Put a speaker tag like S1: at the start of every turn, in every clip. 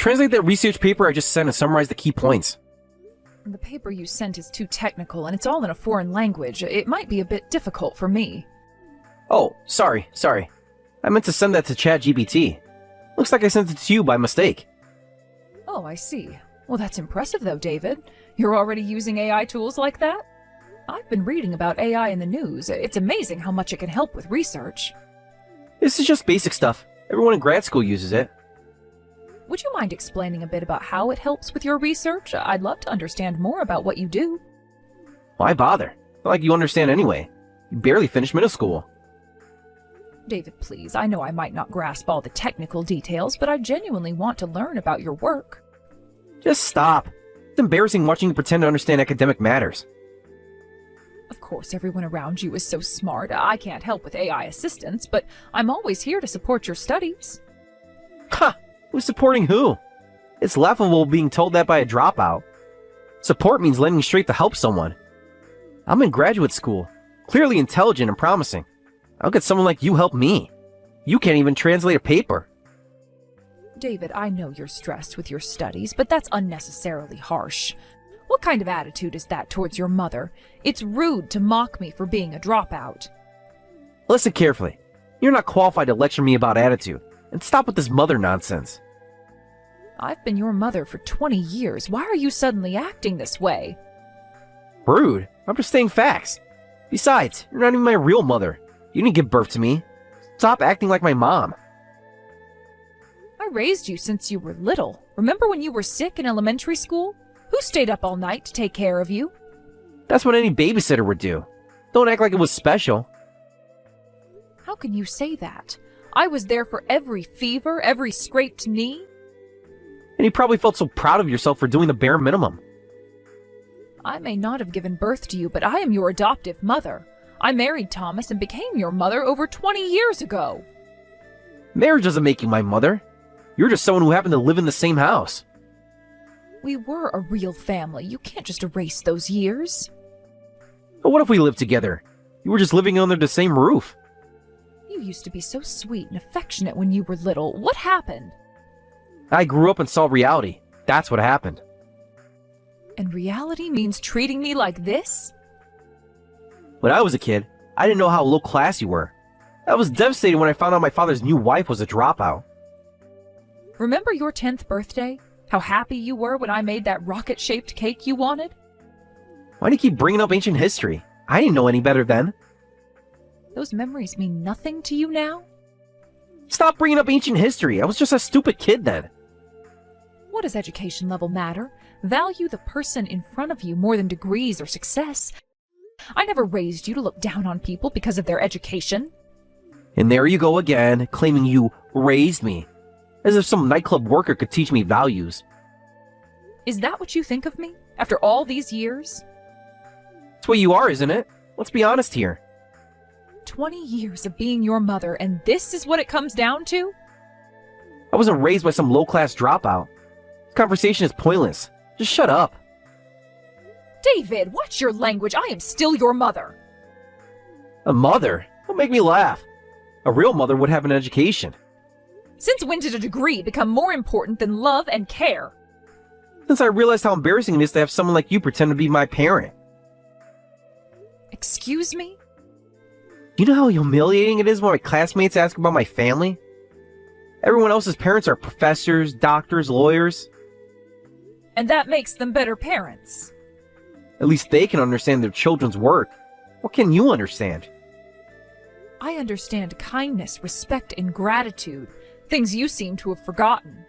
S1: Translate that research paper I just sent and summarize the key points.
S2: The paper you sent is too technical, and it's all in a foreign language. It might be a bit difficult for me.
S1: Oh, sorry. I meant to send that to ChatGPT. Looks like I sent it to you by mistake.
S2: Oh, I see. Well, that's impressive though, David. You're already using AI tools like that? I've been reading about AI in the news. It's amazing how much it can help with research.
S1: This is just basic stuff. Everyone in grad school uses it.
S2: Would you mind explaining a bit about how it helps with your research? I'd love to understand more about what you do.
S1: Why bother? Not like you understand anyway. You barely finished middle school.
S2: David, please, I know I might not grasp all the technical details, but I genuinely want to learn about your work.
S1: Just stop. It's embarrassing watching you pretend to understand academic matters.
S2: Of course, everyone around you is so smart. I can't help with AI assistance, but I'm always here to support your studies.
S1: Ha! Who's supporting who? It's laughable being told that by a dropout. Support means lending straight to help someone. I'm in graduate school, clearly intelligent and promising. How could someone like you help me? You can't even translate a paper.
S2: David, I know you're stressed with your studies, but that's unnecessarily harsh. What kind of attitude is that towards your mother? It's rude to mock me for being a dropout.
S1: Listen carefully. You're not qualified to lecture me about attitude, and stop with this mother nonsense.
S2: I've been your mother for 20 years. Why are you suddenly acting this way?
S1: Rude. I'm just stating facts. Besides, you're not even my real mother. You didn't give birth to me. Stop acting like my mom.
S2: I raised you since you were little. Remember when you were sick in elementary school? Who stayed up all night to take care of you?
S1: That's what any babysitter would do. Don't act like it was special.
S2: How can you say that? I was there for every fever, every scraped knee.
S1: And you probably felt so proud of yourself for doing the bare minimum.
S2: I may not have given birth to you, but I am your adoptive mother. I married Thomas and became your mother over 20 years ago.
S1: Marriage doesn't make you my mother. You're just someone who happened to live in the same house.
S2: We were a real family. You can't just erase those years.
S1: But what if we lived together? You were just living under the same roof.
S2: You used to be so sweet and affectionate when you were little. What happened?
S1: I grew up and saw reality. That's what happened.
S2: And reality means treating me like this?
S1: When I was a kid, I didn't know how low class you were. I was devastated when I found out my father's new wife was a dropout.
S2: Remember your 10th birthday? How happy you were when I made that rocket-shaped cake you wanted?
S1: Why do you keep bringing up ancient history? I didn't know any better then.
S2: Those memories mean nothing to you now?
S1: Stop bringing up ancient history. I was just a stupid kid then.
S2: What does education level matter? Value the person in front of you more than degrees or success. I never raised you to look down on people because of their education.
S1: And there you go again, claiming you raised me. As if some nightclub worker could teach me values.
S2: Is that what you think of me, after all these years?
S1: That's what you are, isn't it? Let's be honest here.
S2: 20 years of being your mother, and this is what it comes down to?
S1: I wasn't raised by some low-class dropout. This conversation is pointless. Just shut up.
S2: David, watch your language. I am still your mother.
S1: A mother? Don't make me laugh. A real mother would have an education.
S2: Since when did a degree become more important than love and care?
S1: Since I realized how embarrassing it is to have someone like you pretend to be my parent.
S2: Excuse me?
S1: Do you know how humiliating it is when my classmates ask about my family? Everyone else's parents are professors, doctors, lawyers.
S2: And that makes them better parents.
S1: At least they can understand their children's work. What can you understand?
S2: I understand kindness, respect, and gratitude. Things you seem to have forgotten.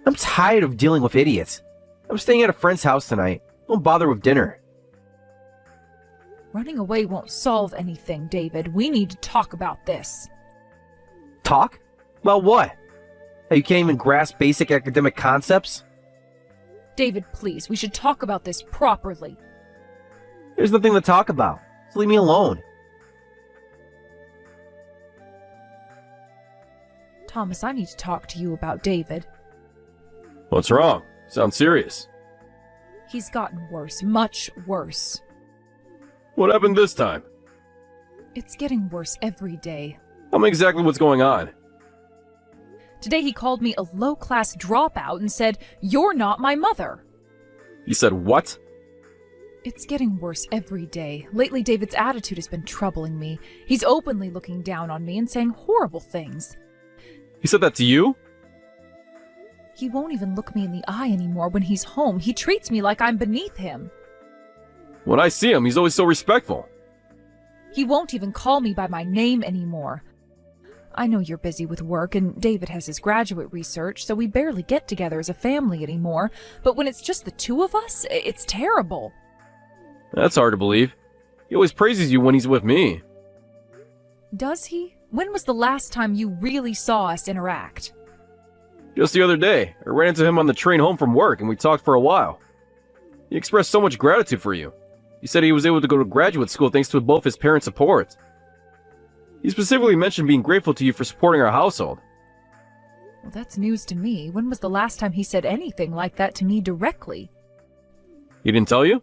S1: I'm tired of dealing with idiots. I'm staying at a friend's house tonight. Don't bother with dinner.
S2: Running away won't solve anything, David. We need to talk about this.
S1: Talk? About what? How you can't even grasp basic academic concepts?
S2: David, please, we should talk about this properly.
S1: There's nothing to talk about. Just leave me alone.
S2: Thomas, I need to talk to you about David.
S3: What's wrong? Sounds serious.
S2: He's gotten worse, much worse.
S3: What happened this time?
S2: It's getting worse every day.
S3: Tell me exactly what's going on.
S2: Today he called me a low-class dropout and said, "You're not my mother."
S3: He said what?
S2: It's getting worse every day. Lately, David's attitude has been troubling me. He's openly looking down on me and saying horrible things.
S3: He said that to you?
S2: He won't even look me in the eye anymore when he's home. He treats me like I'm beneath him.
S3: When I see him, he's always so respectful.
S2: He won't even call me by my name anymore. I know you're busy with work, and David has his graduate research, so we barely get together as a family anymore, but when it's just the two of us, it's terrible.
S3: That's hard to believe. He always praises you when he's with me.
S2: Does he? When was the last time you really saw us interact?
S3: Just the other day, I ran into him on the train home from work and we talked for a while. He expressed so much gratitude for you. He said he was able to go to graduate school thanks to both his parents' support. He specifically mentioned being grateful to you for supporting our household.
S2: Well, that's news to me. When was the last time he said anything like that to me directly?
S3: He didn't tell you?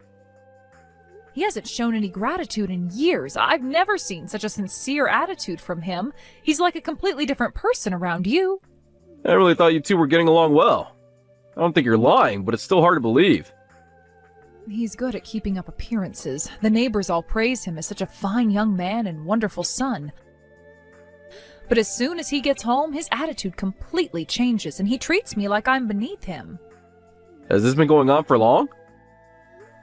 S2: He hasn't shown any gratitude in years. I've never seen such a sincere attitude from him. He's like a completely different person around you.
S3: I really thought you two were getting along well. I don't think you're lying, but it's still hard to believe.
S2: He's good at keeping up appearances. The neighbors all praise him as such a fine young man and wonderful son. But as soon as he gets home, his attitude completely changes, and he treats me like I'm beneath him.
S3: Has this been going on for long?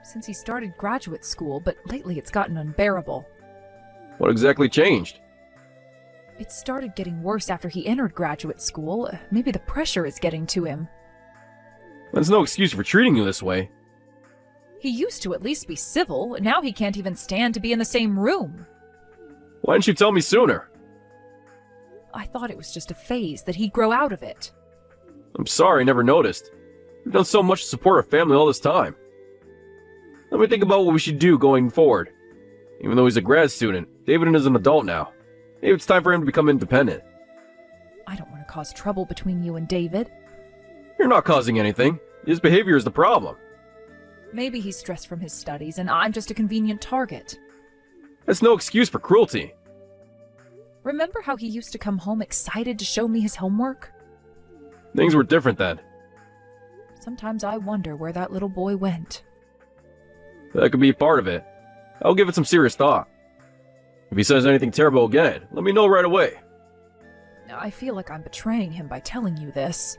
S2: Since he started graduate school, but lately it's gotten unbearable.
S3: What exactly changed?
S2: It started getting worse after he entered graduate school. Maybe the pressure is getting to him.
S3: That's no excuse for treating you this way.
S2: He used to at least be civil. Now he can't even stand to be in the same room.
S3: Why didn't you tell me sooner?
S2: I thought it was just a phase, that he'd grow out of it.
S3: I'm sorry, I never noticed. We've done so much to support our family all this time. Let me think about what we should do going forward. Even though he's a grad student, David is an adult now. Maybe it's time for him to become independent.
S2: I don't want to cause trouble between you and David.
S3: You're not causing anything. His behavior is the problem.
S2: Maybe he's stressed from his studies, and I'm just a convenient target.
S3: That's no excuse for cruelty.
S2: Remember how he used to come home excited to show me his homework?
S3: Things were different then.
S2: Sometimes I wonder where that little boy went.
S3: That could be part of it. I'll give it some serious thought. If he says anything terrible again, let me know right away.
S2: I feel like I'm betraying him by telling you this.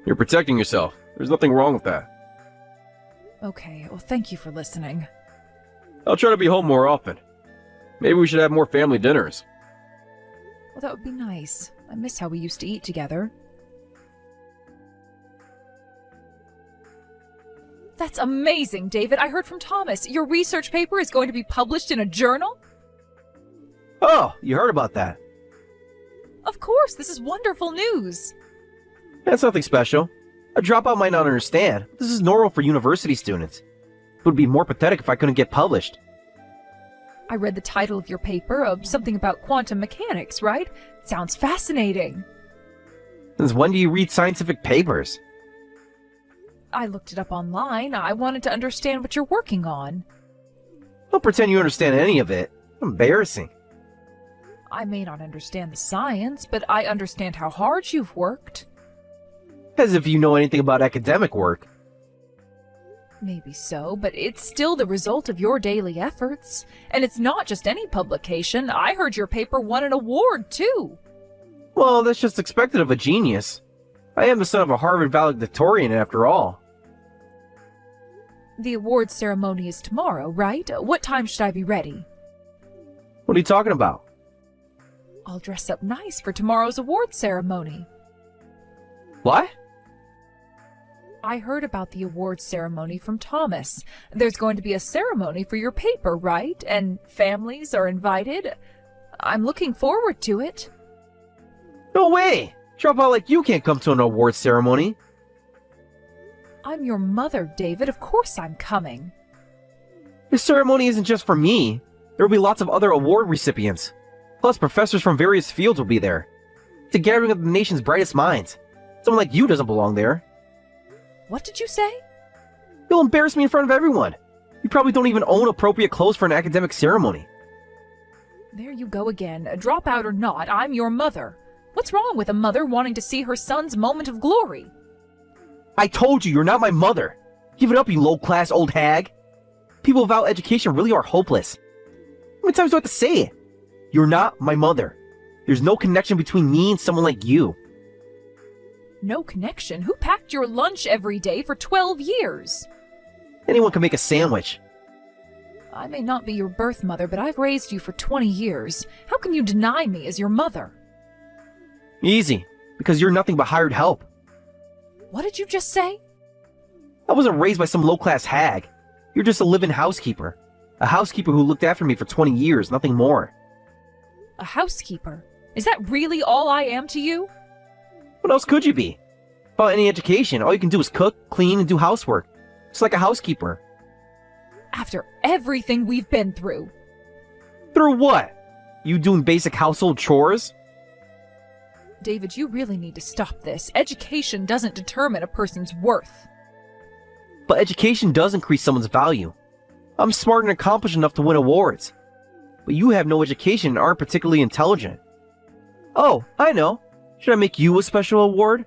S3: You're protecting yourself. There's nothing wrong with that.
S2: Okay, well, thank you for listening.
S3: I'll try to be home more often. Maybe we should have more family dinners.
S2: Well, that would be nice. I miss how we used to eat together. That's amazing, David. I heard from Thomas. Your research paper is going to be published in a journal?
S1: Oh, you heard about that.
S2: Of course, this is wonderful news.
S1: That's nothing special. A dropout might not understand. This is normal for university students. It would be more pathetic if I couldn't get published.
S2: I read the title of your paper, something about quantum mechanics, right? Sounds fascinating.
S1: Since when do you read scientific papers?
S2: I looked it up online. I wanted to understand what you're working on.
S1: Don't pretend you understand any of it. Embarrassing.
S2: I may not understand the science, but I understand how hard you've worked.
S1: As if you know anything about academic work.
S2: Maybe so, but it's still the result of your daily efforts. And it's not just any publication. I heard your paper won an award, too.
S1: Well, that's just expected of a genius. I am the son of a Harvard valedictorian, after all.
S2: The awards ceremony is tomorrow, right? What time should I be ready?
S1: What are you talking about?
S2: I'll dress up nice for tomorrow's awards ceremony.
S1: What?
S2: I heard about the awards ceremony from Thomas. There's going to be a ceremony for your paper, right? And families are invited. I'm looking forward to it.
S1: No way! Dropout like you can't come to an awards ceremony.
S2: I'm your mother, David. Of course I'm coming.
S1: This ceremony isn't just for me. There will be lots of other award recipients. Plus, professors from various fields will be there. It's a gathering of the nation's brightest minds. Someone like you doesn't belong there.
S2: What did you say?
S1: You'll embarrass me in front of everyone. You probably don't even own appropriate clothes for an academic ceremony.
S2: There you go again. Dropout or not, I'm your mother. What's wrong with a mother wanting to see her son's moment of glory?
S1: I told you, you're not my mother. Give it up, you low-class old hag. People without education really are hopeless. How many times do I have to say it? You're not my mother. There's no connection between me and someone like you.
S2: No connection? Who packed your lunch every day for 12 years?
S1: Anyone can make a sandwich.
S2: I may not be your birth mother, but I've raised you for 20 years. How can you deny me as your mother?
S1: Easy, because you're nothing but hired help.
S2: What did you just say?
S1: I wasn't raised by some low-class hag. You're just a living housekeeper. A housekeeper who looked after me for 20 years, nothing more.
S2: A housekeeper? Is that really all I am to you?
S1: What else could you be? Without any education, all you can do is cook, clean, and do housework. Just like a housekeeper.
S2: After everything we've been through.
S1: Through what? You doing basic household chores?
S2: David, you really need to stop this. Education doesn't determine a person's worth.
S1: But education does increase someone's value. I'm smart and accomplished enough to win awards. But you have no education and aren't particularly intelligent. Oh, I know. Should I make you a special award?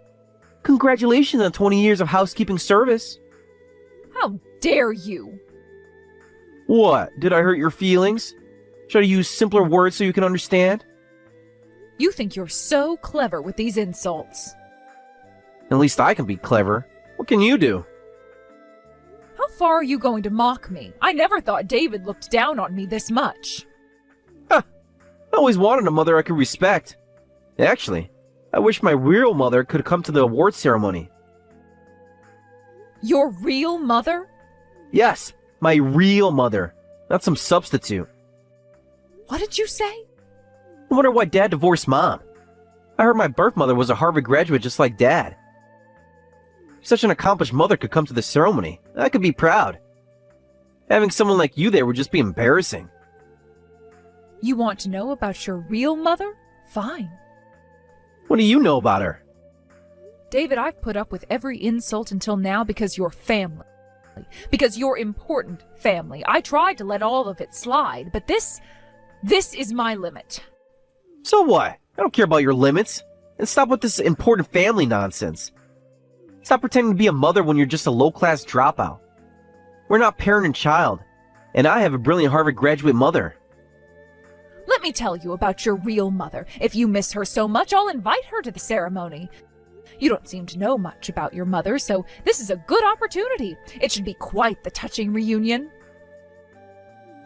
S1: Congratulations on 20 years of housekeeping service.
S2: How dare you?
S1: What? Did I hurt your feelings? Should I use simpler words so you can understand?
S2: You think you're so clever with these insults.
S1: At least I can be clever. What can you do?
S2: How far are you going to mock me? I never thought David looked down on me this much.
S1: I always wanted a mother I could respect. Actually, I wish my real mother could come to the award ceremony.
S2: Your real mother?
S1: Yes, my real mother. Not some substitute.
S2: What did you say?
S1: I wonder why Dad divorced Mom. I heard my birth mother was a Harvard graduate just like Dad. Such an accomplished mother could come to the ceremony. I could be proud. Having someone like you there would just be embarrassing.
S2: You want to know about your real mother? Fine.
S1: What do you know about her?
S2: David, I've put up with every insult until now because you're family. Because you're important family. I tried to let all of it slide, but this is my limit.
S1: So what? I don't care about your limits. And stop with this important family nonsense. Stop pretending to be a mother when you're just a low-class dropout. We're not parent and child. And I have a brilliant Harvard graduate mother.
S2: Let me tell you about your real mother. If you miss her so much, I'll invite her to the ceremony. You don't seem to know much about your mother, so this is a good opportunity. It should be quite the touching reunion.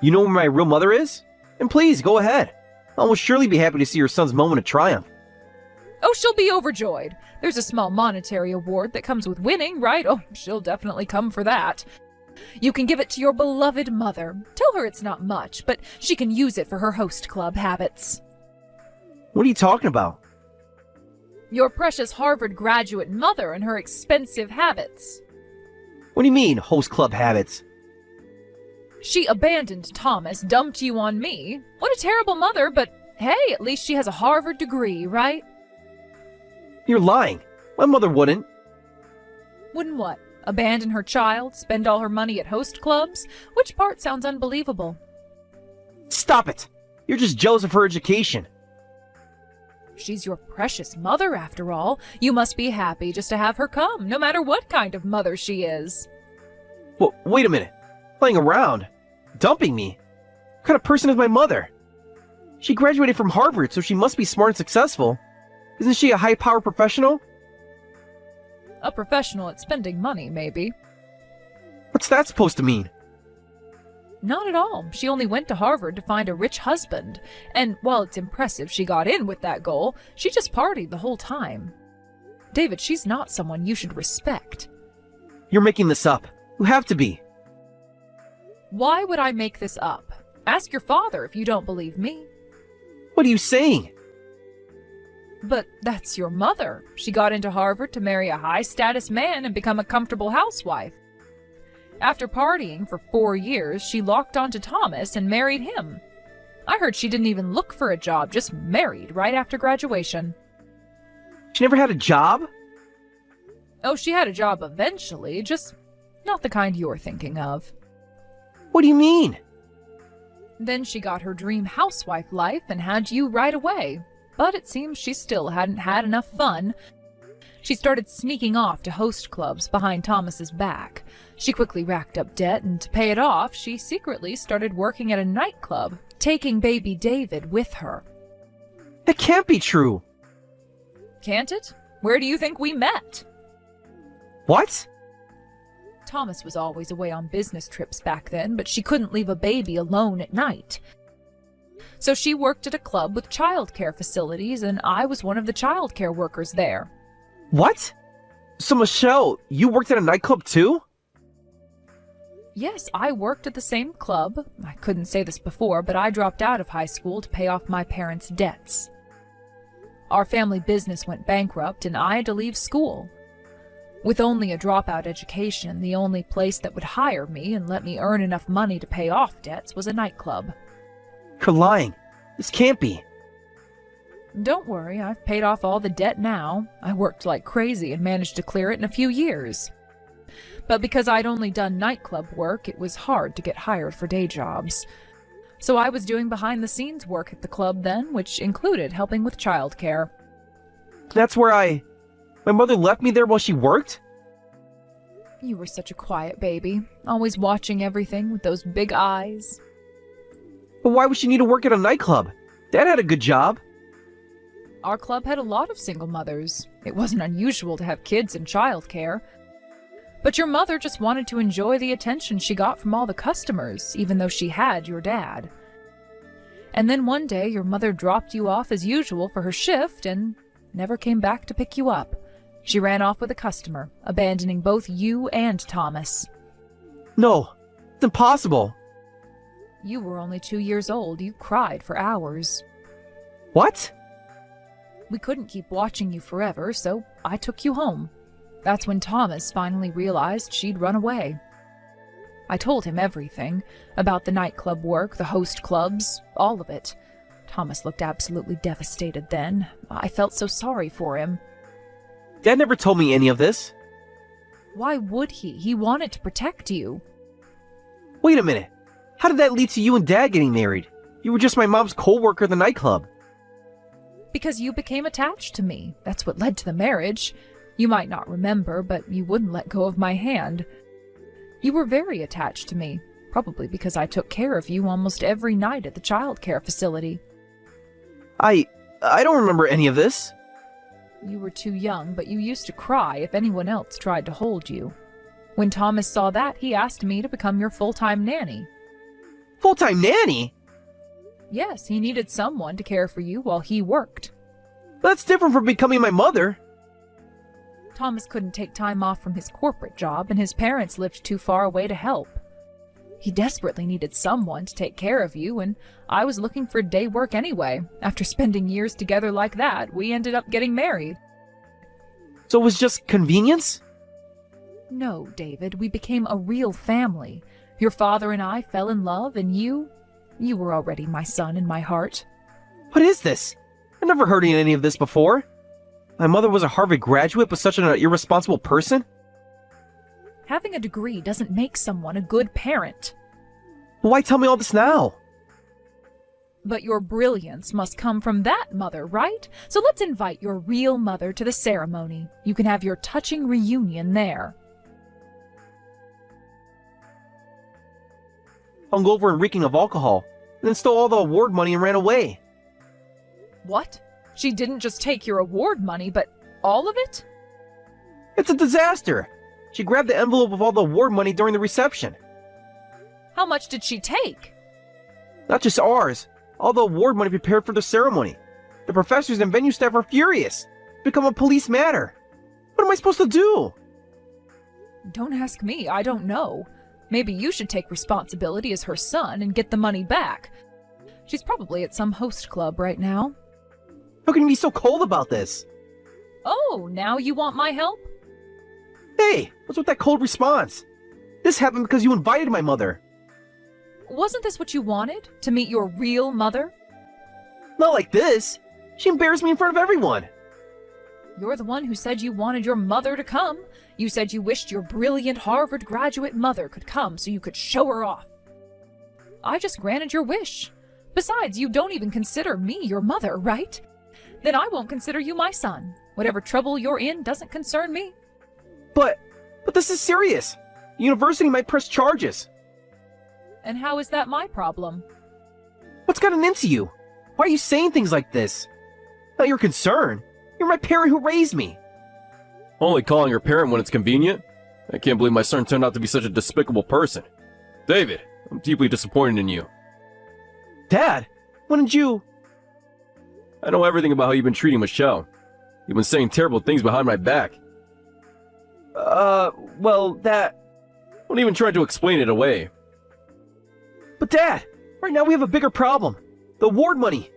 S1: You know where my real mother is? And please, go ahead. I will surely be happy to see your son's moment of triumph.
S2: Oh, she'll be overjoyed. There's a small monetary award that comes with winning, right? Oh, she'll definitely come for that. You can give it to your beloved mother. Tell her it's not much, but she can use it for her host club habits.
S1: What are you talking about?
S2: Your precious Harvard graduate mother and her expensive habits.
S1: What do you mean, host club habits?
S2: She abandoned Thomas, dumped you on me. What a terrible mother, but hey, at least she has a Harvard degree, right?
S1: You're lying. My mother wouldn't.
S2: Wouldn't what? Abandon her child? Spend all her money at host clubs? Which part sounds unbelievable?
S1: Stop it! You're just jealous of her education.
S2: She's your precious mother, after all. You must be happy just to have her come, no matter what kind of mother she is.
S1: Well, wait a minute. Playing around? Dumping me? What kind of person is my mother? She graduated from Harvard, so she must be smart and successful. Isn't she a high-power professional?
S2: A professional at spending money, maybe.
S1: What's that supposed to mean?
S2: Not at all. She only went to Harvard to find a rich husband. And while it's impressive she got in with that goal, she just partied the whole time. David, she's not someone you should respect.
S1: You're making this up. You have to be.
S2: Why would I make this up? Ask your father if you don't believe me.
S1: What are you saying?
S2: But that's your mother. She got into Harvard to marry a high-status man and become a comfortable housewife. After partying for 4 years, she locked onto Thomas and married him. I heard she didn't even look for a job, just married right after graduation.
S1: She never had a job?
S2: Oh, she had a job eventually, just not the kind you're thinking of.
S1: What do you mean?
S2: Then she got her dream housewife life and had you right away. but it seems she still hadn't had enough fun. She started sneaking off to host clubs behind Thomas's back. She quickly racked up debt, and to pay it off, she secretly started working at a nightclub, taking baby David with her.
S1: It can't be true.
S2: Can't it? Where do you think we met?
S1: What?
S2: Thomas was always away on business trips back then, but she couldn't leave a baby alone at night. So she worked at a club with childcare facilities, and I was one of the childcare workers there.
S1: What? So Michelle, you worked at a nightclub too?
S2: Yes, I worked at the same club. I couldn't say this before, but I dropped out of high school to pay off my parents' debts. Our family business went bankrupt, and I had to leave school. With only a dropout education, the only place that would hire me and let me earn enough money to pay off debts was a nightclub.
S1: You're lying. This can't be.
S2: Don't worry, I've paid off all the debt now. I worked like crazy and managed to clear it in a few years. But because I'd only done nightclub work, it was hard to get hired for day jobs. So I was doing behind-the-scenes work at the club then, which included helping with childcare.
S1: That's where my mother left me there while she worked?
S2: You were such a quiet baby, always watching everything with those big eyes.
S1: But why would she need to work at a nightclub? Dad had a good job.
S2: Our club had a lot of single mothers. It wasn't unusual to have kids in childcare. But your mother just wanted to enjoy the attention she got from all the customers, even though she had your dad. And then one day your mother dropped you off as usual for her shift and never came back to pick you up. She ran off with a customer, abandoning both you and Thomas.
S1: No, it's impossible.
S2: You were only 2 years old. You cried for hours.
S1: What?
S2: We couldn't keep watching you forever, so I took you home. That's when Thomas finally realized she'd run away. I told him everything, about the nightclub work, the host clubs, all of it. Thomas looked absolutely devastated then. I felt so sorry for him.
S1: Dad never told me any of this.
S2: Why would he? He wanted to protect you.
S1: Wait a minute. How did that lead to you and Dad getting married? You were just my mom's co-worker at the nightclub.
S2: Because you became attached to me. That's what led to the marriage. You might not remember, but you wouldn't let go of my hand. You were very attached to me, probably because I took care of you almost every night at the childcare facility.
S1: I don't remember any of this.
S2: You were too young, but you used to cry if anyone else tried to hold you. When Thomas saw that, he asked me to become your full-time nanny.
S1: Full-time nanny?
S2: Yes, he needed someone to care for you while he worked.
S1: That's different from becoming my mother.
S2: Thomas couldn't take time off from his corporate job, and his parents lived too far away to help. He desperately needed someone to take care of you, and I was looking for day work anyway. After spending years together like that, we ended up getting married.
S1: So it was just convenience?
S2: No, David, we became a real family. Your father and I fell in love, and you were already my son in my heart.
S1: What is this? I never heard of any of this before. My mother was a Harvard graduate, but such an irresponsible person?
S2: Having a degree doesn't make someone a good parent.
S1: Why tell me all this now?
S2: But your brilliance must come from that mother, right? So let's invite your real mother to the ceremony. You can have your touching reunion there.
S1: Hungover and reeking of alcohol, and then stole all the award money and ran away.
S2: What? She didn't just take your award money, but all of it?
S1: It's a disaster! She grabbed the envelope of all the award money during the reception.
S2: How much did she take?
S1: Not just ours, all the award money prepared for the ceremony. The professors and venue staff are furious. It's become a police matter. What am I supposed to do?
S2: Don't ask me, I don't know. Maybe you should take responsibility as her son and get the money back. She's probably at some host club right now.
S1: How can you be so cold about this?
S2: Oh, now you want my help?
S1: Hey, what's with that cold response? This happened because you invited my mother.
S2: Wasn't this what you wanted? To meet your real mother?
S1: Not like this. She embarrassed me in front of everyone.
S2: You're the one who said you wanted your mother to come. You said you wished your brilliant Harvard graduate mother could come so you could show her off. I just granted your wish. Besides, you don't even consider me your mother, right? then I won't consider you my son. Whatever trouble you're in doesn't concern me.
S1: But this is serious. The university might press charges.
S2: And how is that my problem?
S1: What's gotten into you? Why are you saying things like this? Not your concern. You're my parent who raised me.
S3: Only calling her parent when it's convenient? I can't believe my son turned out to be such a despicable person. David, I'm deeply disappointed in you.
S1: Dad, when did you...
S3: I know everything about how you've been treating Michelle. You've been saying terrible things behind my back.
S1: Well, that...
S3: Don't even try to explain it away.
S1: But Dad, right now we have a bigger problem. The award money.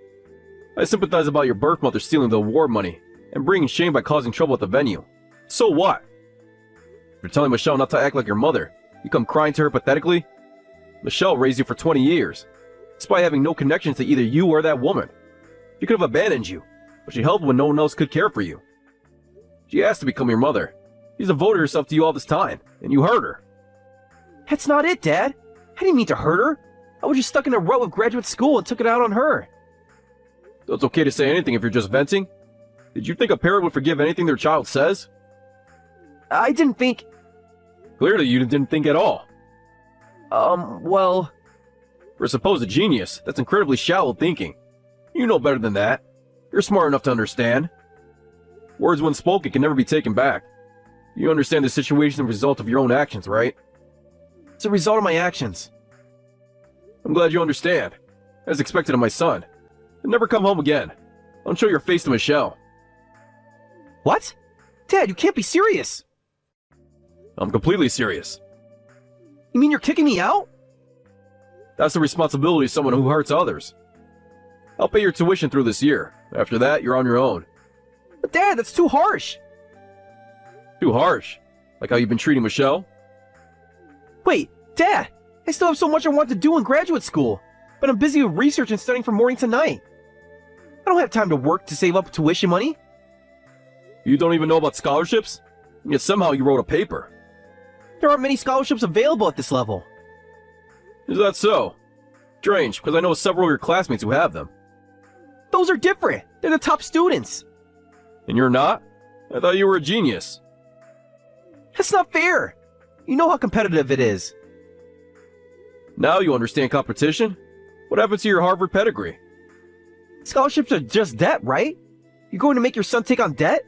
S3: I sympathize about your birth mother stealing the award money and bringing shame by causing trouble at the venue. So what? You're telling Michelle not to act like your mother. You come crying to her pathetically? Michelle raised you for 20 years, despite having no connection to either you or that woman. She could have abandoned you, but she helped when no one else could care for you. She asked to become your mother. She's devoted herself to you all this time, and you hurt her.
S1: That's not it, Dad. I didn't mean to hurt her. I was just stuck in a rut with graduate school and took it out on her.
S3: So it's okay to say anything if you're just venting? Did you think a parent would forgive anything their child says?
S1: I didn't think...
S3: Clearly you didn't think at all.
S1: Well...
S3: For a supposed genius, that's incredibly shallow thinking. You know better than that. You're smart enough to understand. Words when spoken can never be taken back. You understand the situation as a result of your own actions, right?
S1: It's a result of my actions.
S3: I'm glad you understand. As expected of my son. And never come home again. Don't show your face to Michelle.
S1: What? Dad, you can't be serious.
S3: I'm completely serious.
S1: You mean you're kicking me out?
S3: That's the responsibility of someone who hurts others. I'll pay your tuition through this year. After that, you're on your own.
S1: But Dad, that's too harsh.
S3: Too harsh? Like how you've been treating Michelle?
S1: Wait, Dad, I still have so much I want to do in graduate school, but I'm busy with research and studying from morning to night. I don't have time to work to save up tuition money.
S3: You don't even know about scholarships? Yet somehow you wrote a paper.
S1: There aren't many scholarships available at this level.
S3: Is that so? Strange, because I know several of your classmates who have them.
S1: Those are different. They're the top students.
S3: And you're not? I thought you were a genius.
S1: That's not fair. You know how competitive it is.
S3: Now you understand competition? What happened to your Harvard pedigree?
S1: Scholarships are just debt, right? You're going to make your son take on debt?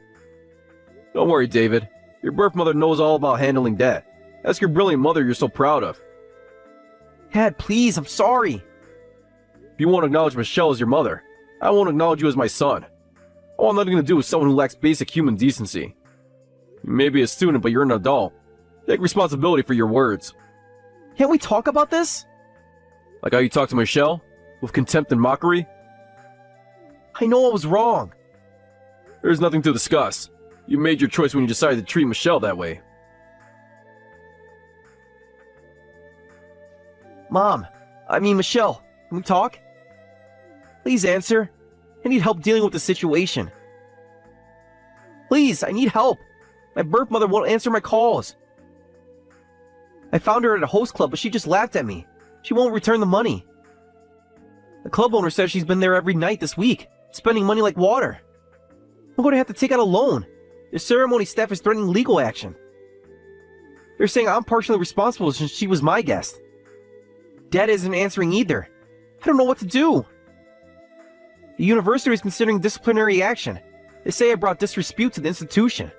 S3: Don't worry, David. Your birth mother knows all about handling debt. Ask your brilliant mother you're so proud of.
S1: Dad, please, I'm sorry.
S3: If you won't acknowledge Michelle as your mother, I won't acknowledge you as my son. I want nothing to do with someone who lacks basic human decency. You may be a student, but you're an adult. Take responsibility for your words.
S1: Can't we talk about this?
S3: Like how you talk to Michelle? With contempt and mockery?
S1: I know I was wrong.
S3: There's nothing to discuss. You made your choice when you decided to treat Michelle that way.
S1: Mom, I mean Michelle, can we talk? Please answer. I need help dealing with the situation. Please, I need help. My birth mother won't answer my calls. I found her at a host club, but she just laughed at me. She won't return the money. The club owner says she's been there every night this week, spending money like water. I'm going to have to take out a loan. The ceremony staff is threatening legal action. They're saying I'm partially responsible since she was my guest. Dad isn't answering either. I don't know what to do. The university is considering disciplinary action. They say I brought disrepute to the institution.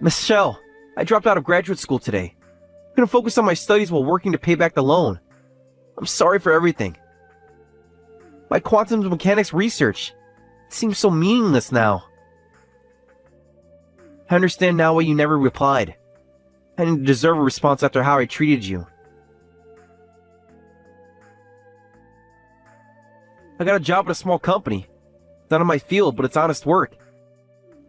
S1: Michelle, I dropped out of graduate school today. I'm going to focus on my studies while working to pay back the loan. I'm sorry for everything. My quantum mechanics research seems so meaningless now. I understand now why you never replied. I didn't deserve a response after how I treated you. I got a job at a small company. It's not in my field, but it's honest work.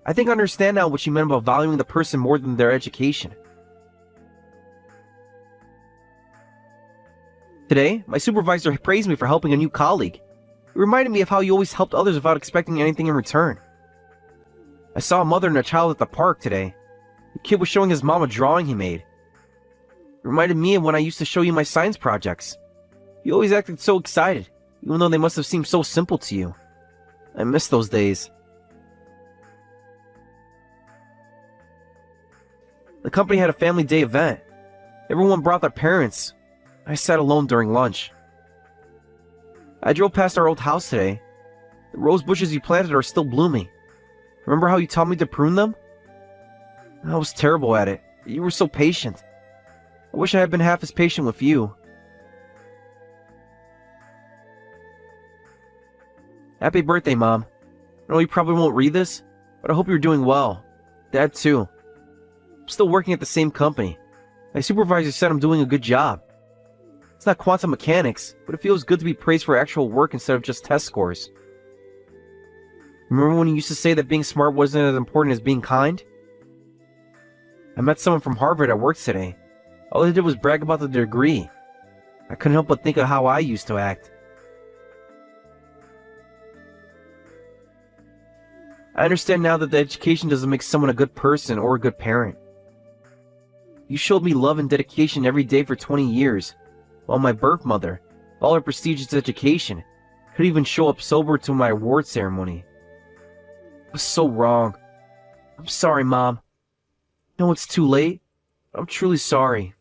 S1: I think I understand now what she meant about valuing the person more than their education. Today, my supervisor praised me for helping a new colleague. It reminded me of how you always helped others without expecting anything in return. I saw a mother and a child at the park today. The kid was showing his mom a drawing he made. It reminded me of when I used to show you my science projects. You always acted so excited. even though they must have seemed so simple to you. I miss those days. The company had a family day event. Everyone brought their parents. I sat alone during lunch. I drove past our old house today. The rose bushes you planted are still blooming. Remember how you taught me to prune them? I was terrible at it. You were so patient. I wish I had been half as patient with you. Happy birthday, Mom. I know you probably won't read this, but I hope you're doing well. Dad, too. I'm still working at the same company. My supervisor said I'm doing a good job. It's not quantum mechanics, but it feels good to be praised for actual work instead of just test scores. Remember when you used to say that being smart wasn't as important as being kind? I met someone from Harvard at work today. All they did was brag about the degree. I couldn't help but think of how I used to act. I understand now that the education doesn't make someone a good person or a good parent. You showed me love and dedication every day for 20 years, while my birth mother, all her prestigious education, could even show up sober to my award ceremony. It was so wrong. I'm sorry, Mom. I know it's too late, but I'm truly sorry.